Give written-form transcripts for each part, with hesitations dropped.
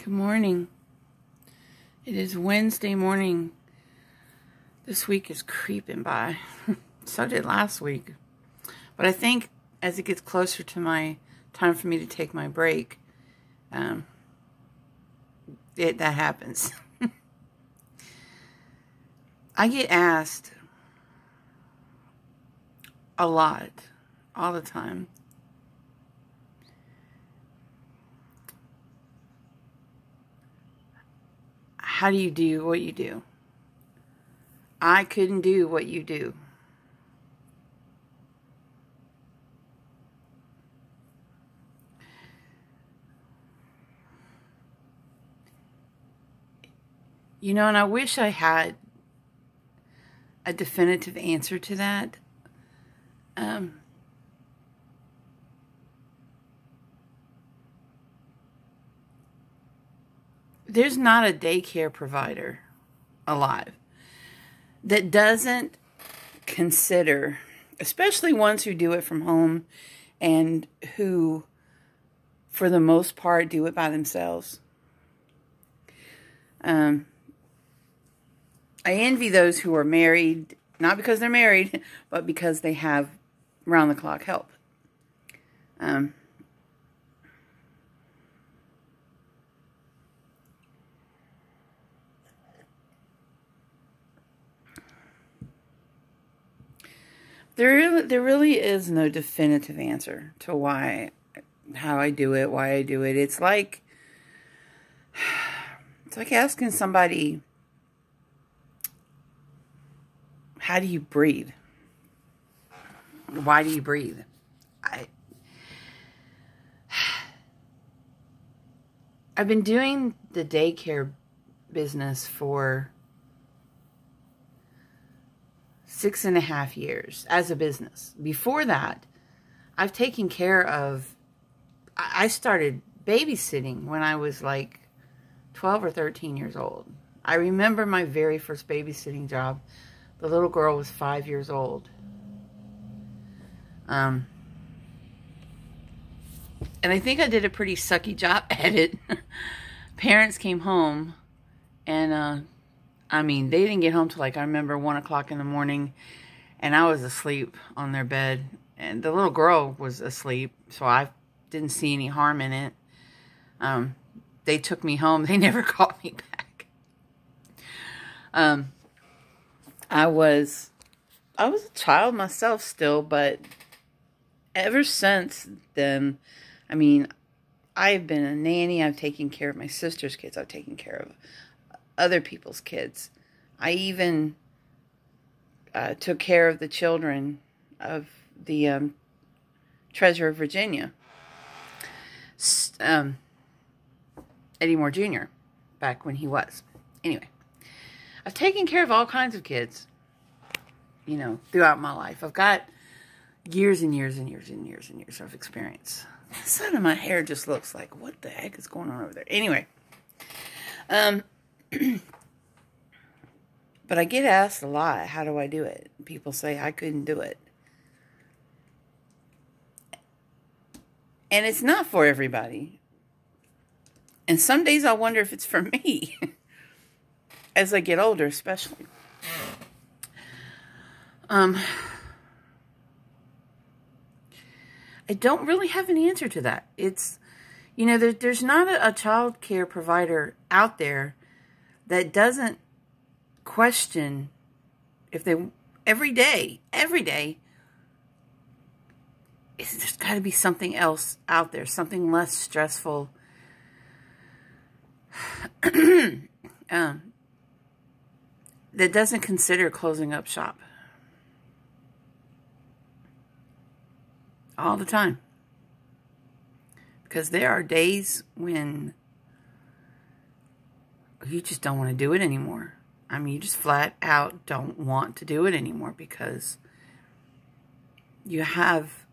Good morning. It is Wednesday morning. This week is creeping by. So did last week. But I think as it gets closer to my time for me to take my break, that happens. I get asked a lot, all the time, how do you do what you do? I couldn't do what you do. You know, and I wish I had a definitive answer to that. There's not a daycare provider alive that doesn't consider, especially ones who do it from home and who, for the most part, do it by themselves. I envy those who are married, not because they're married, but because they have round-the-clock help. There really is no definitive answer to how I do it, why I do it. It's like asking somebody, how do you breathe? Why do you breathe? I've been doing the daycare business for 6.5 years as a business. Before that, I've taken care of, I started babysitting when I was like 12 or 13 years old. I remember my very first babysitting job. The little girl was 5 years old. And I think I did a pretty sucky job at it. Parents came home and, they didn't get home till I remember 1 o'clock in the morning, and I was asleep on their bed, and the little girl was asleep, so I didn't see any harm in it. They took me home. They never called me back. I was a child myself still, but ever since then, I've been a nanny. I've taken care of my sister's kids. I've taken care of other people's kids. I even took care of the children of the Treasurer of Virginia, Eddie Moore Jr., back when he was. Anyway, I've taken care of all kinds of kids, throughout my life. I've got years and years and years and years and years of experience. The side of my hair just looks like, what the heck is going on over there? Anyway, but I get asked a lot, how do I do it? People say I couldn't do it. And it's not for everybody. And some days I wonder if it's for me. As I get older, especially. I don't really have an answer to that. It's, there's not a child care provider out there that doesn't question if they, every day, there's got to be something else out there, something less stressful. That doesn't consider closing up shop. All the time. Because there are days when you just don't want to do it anymore. You just flat out don't want to do it anymore because you have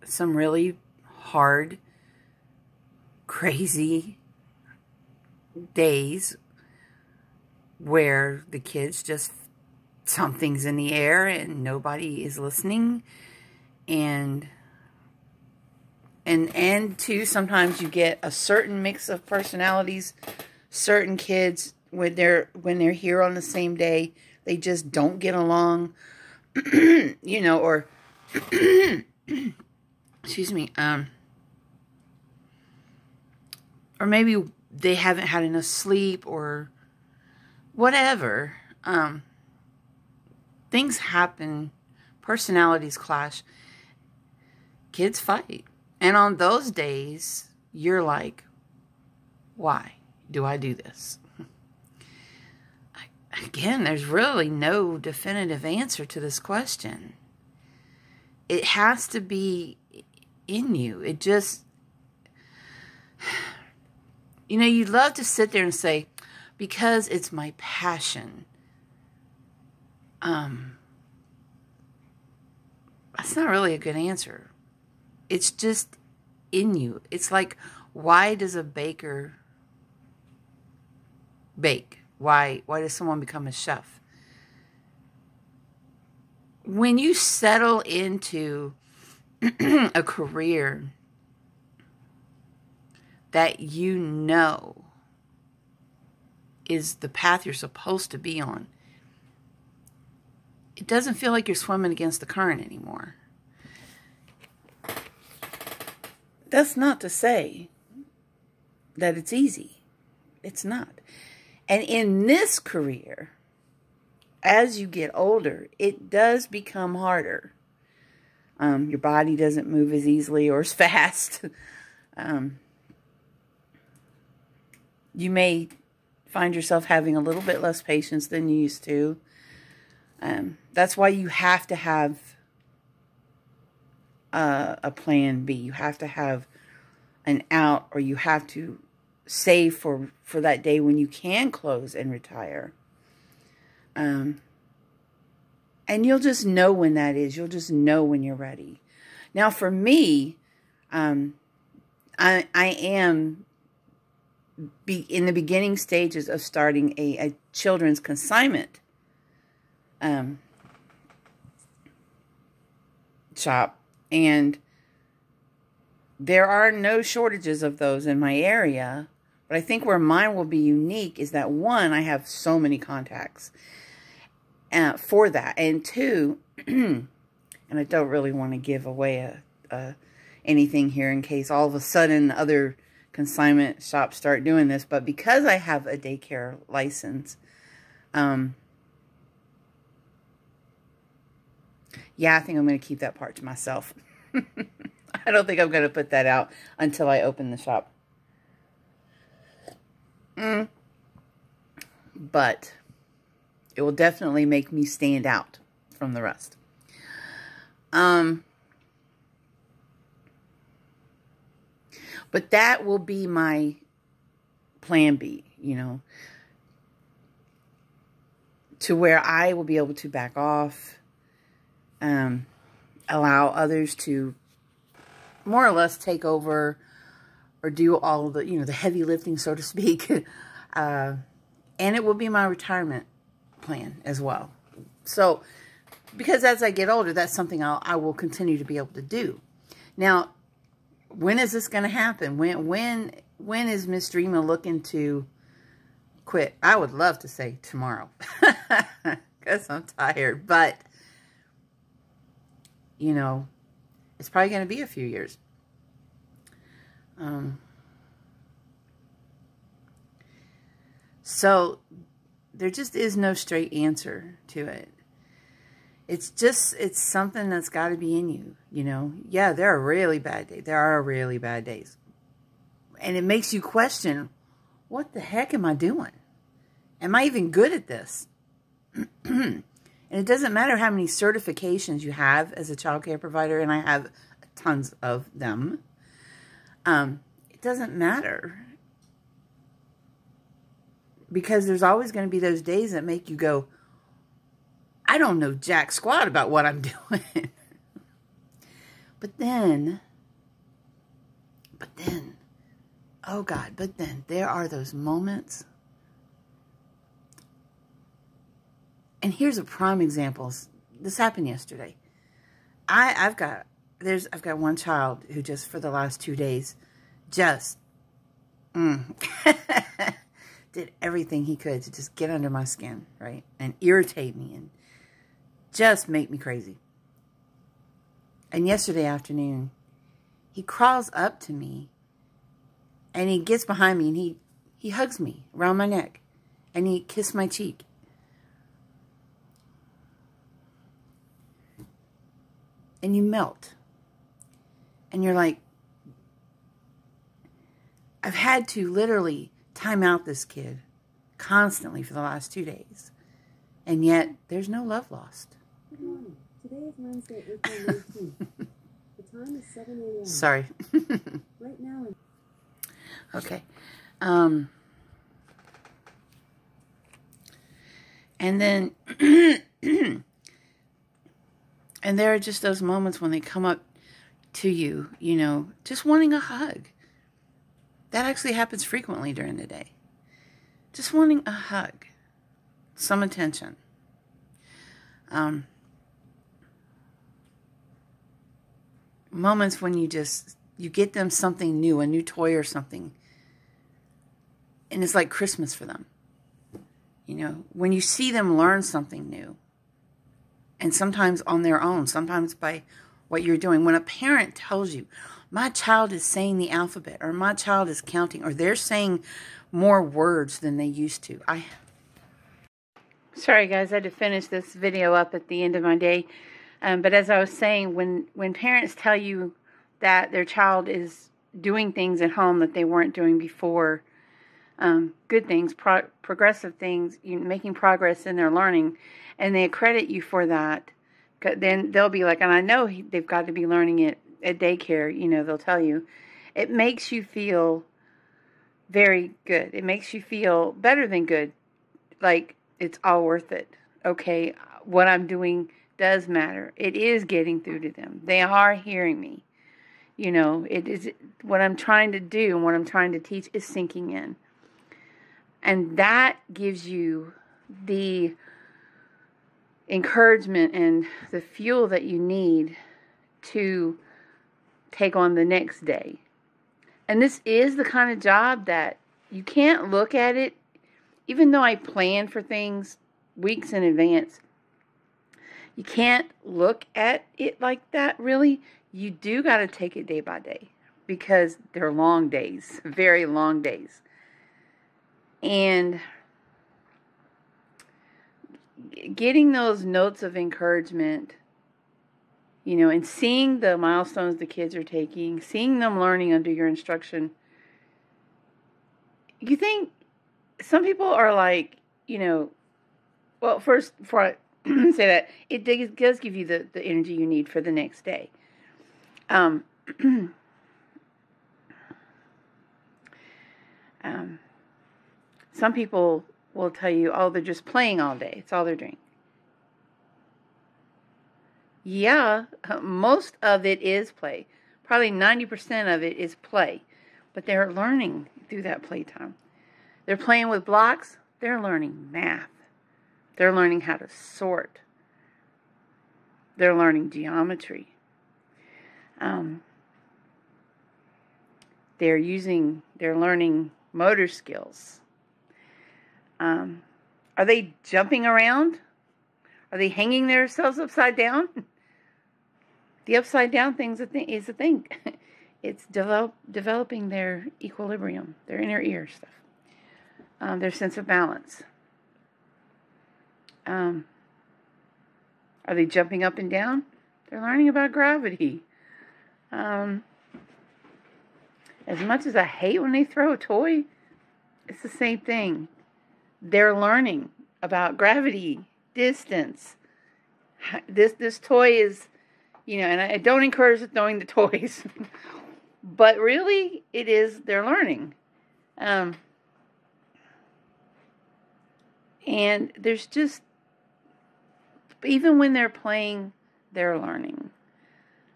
some really hard, crazy days where the kids just, something's in the air and nobody is listening, and And too, sometimes you get a certain mix of personalities. Certain kids, when they're here on the same day, they just don't get along. You know, or excuse me, or maybe they haven't had enough sleep or whatever. Things happen, personalities clash, kids fight. And on those days, you're like, why do I do this? Again, there's really no definitive answer to this question. It has to be in you. It just, you know, you'd love to sit there and say, because it's my passion. That's not really a good answer. It's just in you. It's like, why does a baker bake? Why does someone become a chef? When you settle into a career that you know is the path you're supposed to be on, it doesn't feel like you're swimming against the current anymore. That's not to say that it's easy. It's not. And in this career, as you get older, it does become harder. Your body doesn't move as easily or as fast. You may find yourself having a little bit less patience than you used to. That's why you have to have a plan B. You have to have an out, or you have to save for that day when you can close and retire. And you'll just know when that is. You'll just know when you're ready. Now, for me, I am in the beginning stages of starting a children's consignment shop, and there are no shortages of those in my area. But I think where mine will be unique is that, one, I have so many contacts for that, and two, and I don't really want to give away anything here in case all of a sudden other consignment shops start doing this, but because I have a daycare license, yeah, I think I'm going to keep that part to myself. I don't think I'm going to put that out until I open the shop. But it will definitely make me stand out from the rest. But that will be my plan B, you know, to where I will be able to back off, allow others to more or less take over or do all the, you know, the heavy lifting, so to speak. And it will be my retirement plan as well. So, because as I get older, that's something I will continue to be able to do. Now, when is this going to happen? When is Miss Dreamer looking to quit? I would love to say tomorrow, because I'm tired. But, you know, it's probably going to be a few years. So, there just is no straight answer to it. It's something that's got to be in you, you know. Yeah, there are really bad days. There are really bad days. And it makes you question, what the heck am I doing? Am I even good at this? And it doesn't matter how many certifications you have as a child care provider, and I have tons of them. It doesn't matter. Because there's always going to be those days that make you go, I don't know jack squat about what I'm doing. But then, oh God, but then there are those moments. And here's a prime example. This happened yesterday. I've got I've got one child who just for the last 2 days just did everything he could to just get under my skin, right? And irritate me and just make me crazy. And yesterday afternoon, he crawls up to me and he gets behind me and he hugs me around my neck and he kissed my cheek. And you melt. And you're like, I've had to literally time out this kid constantly for the last 2 days. And yet, there's no love lost. Good morning. Today is Wednesday, April 19th. The time is 7 a.m. Sorry. Right now. Okay. And then, and there are just those moments when they come up to you, you know, just wanting a hug. That actually happens frequently during the day. Just wanting a hug. Some attention. Moments when you get them something new, a new toy or something. And it's like Christmas for them. You know, when you see them learn something new. And sometimes on their own, sometimes by what you're doing. When a parent tells you, my child is saying the alphabet, or my child is counting, or they're saying more words than they used to. Sorry guys, I had to finish this video up at the end of my day. But as I was saying, when parents tell you that their child is doing things at home that they weren't doing before, good things, progressive things, making progress in their learning, and they accredit you for that, then they'll be like, and I know they've got to be learning it at daycare, you know, they'll tell you. It makes you feel very good. It makes you feel better than good. Like, it's all worth it. Okay, what I'm doing does matter. It is getting through to them. They are hearing me. You know, it is what I'm trying to do and what I'm trying to teach is sinking in. And that gives you the encouragement and the fuel that you need to take on the next day. And this is the kind of job that you can't look at it, even though I plan for things weeks in advance, you can't look at it like that, really. You do got to take it day by day because they're long days, very long days. And getting those notes of encouragement, you know, and seeing the milestones the kids are taking, seeing them learning under your instruction, you think some people are like, you know, well, first, before I say that, it does give you the energy you need for the next day. Some people will tell you, oh, they're just playing all day. It's all they're doing. Yeah, most of it is play. Probably 90% of it is play. But they're learning through that playtime. They're playing with blocks. They're learning math. They're learning how to sort. They're learning geometry. They're learning motor skills. Are they jumping around? Are they hanging themselves upside down? The upside down thing is a thing. It's developing their equilibrium, their inner ear stuff, their sense of balance. Are they jumping up and down? They're learning about gravity. As much as I hate when they throw a toy, it's the same thing. They're learning about gravity, distance. This toy is, you know, and I don't encourage throwing the toys, but really, they're learning. And there's just, even when they're playing, they're learning.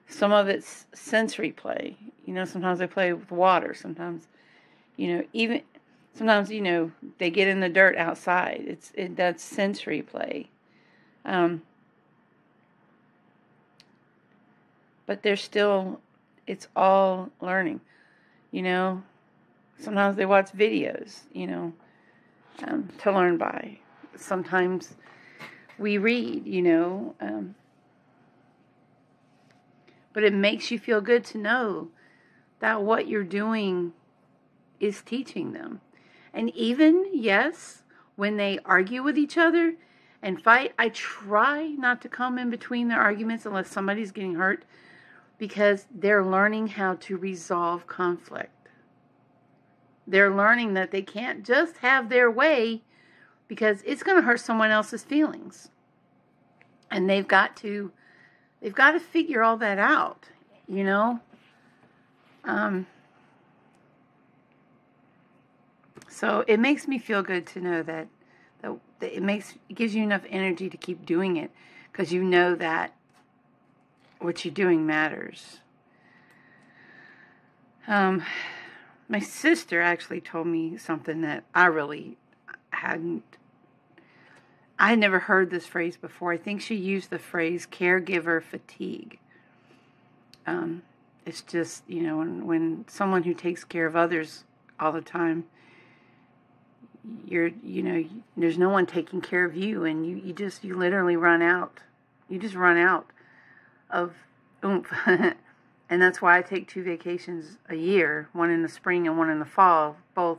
Some of it's sensory play. You know, sometimes they play with water. Sometimes, you know, sometimes, you know, they get in the dirt outside. That's sensory play. but they're still, it's all learning, you know. Sometimes they watch videos, you know, to learn by. Sometimes we read, you know, but it makes you feel good to know that what you're doing is teaching them. And even, yes, when they argue with each other and fight, I try not to come in between their arguments unless somebody's getting hurt, because they're learning how to resolve conflict. They're learning that they can't just have their way, because it's going to hurt someone else's feelings. And they've got to figure all that out, you know. So it makes me feel good to know that it gives you enough energy to keep doing it, because you know that what you're doing matters. My sister actually told me something that I really had never heard this phrase before. I think she used the phrase caregiver fatigue. It's just, you know, when someone who takes care of others all the time, you know, there's no one taking care of you, and you literally run out. You just run out of oomph. And that's why I take 2 vacations a year, one in the spring and one in the fall, both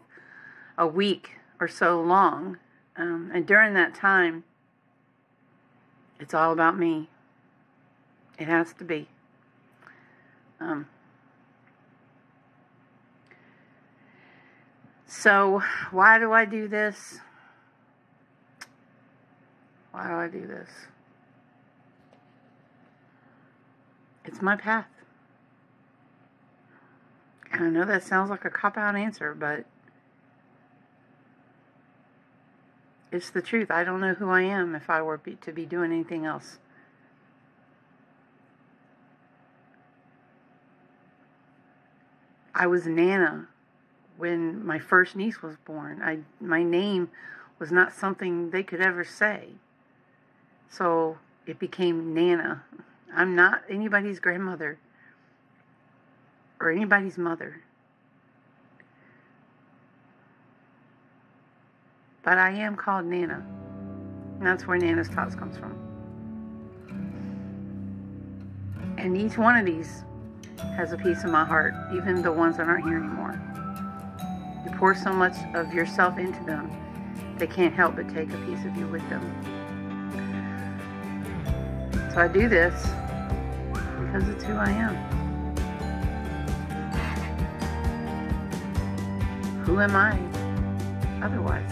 a week or so long. And during that time, it's all about me. It has to be. So, why do I do this? Why do I do this? It's my path. And I know that sounds like a cop-out answer, but it's the truth. I don't know who I am if I were to be doing anything else. I was Nana when my first niece was born. My name was not something they could ever say. So it became Nana. I'm not anybody's grandmother or anybody's mother. But I am called Nana. And that's where Nana's Tots comes from. And each one of these has a piece of my heart, even the ones that aren't here anymore. You pour so much of yourself into them, they can't help but take a piece of you with them. So I do this because it's who I am. Who am I otherwise?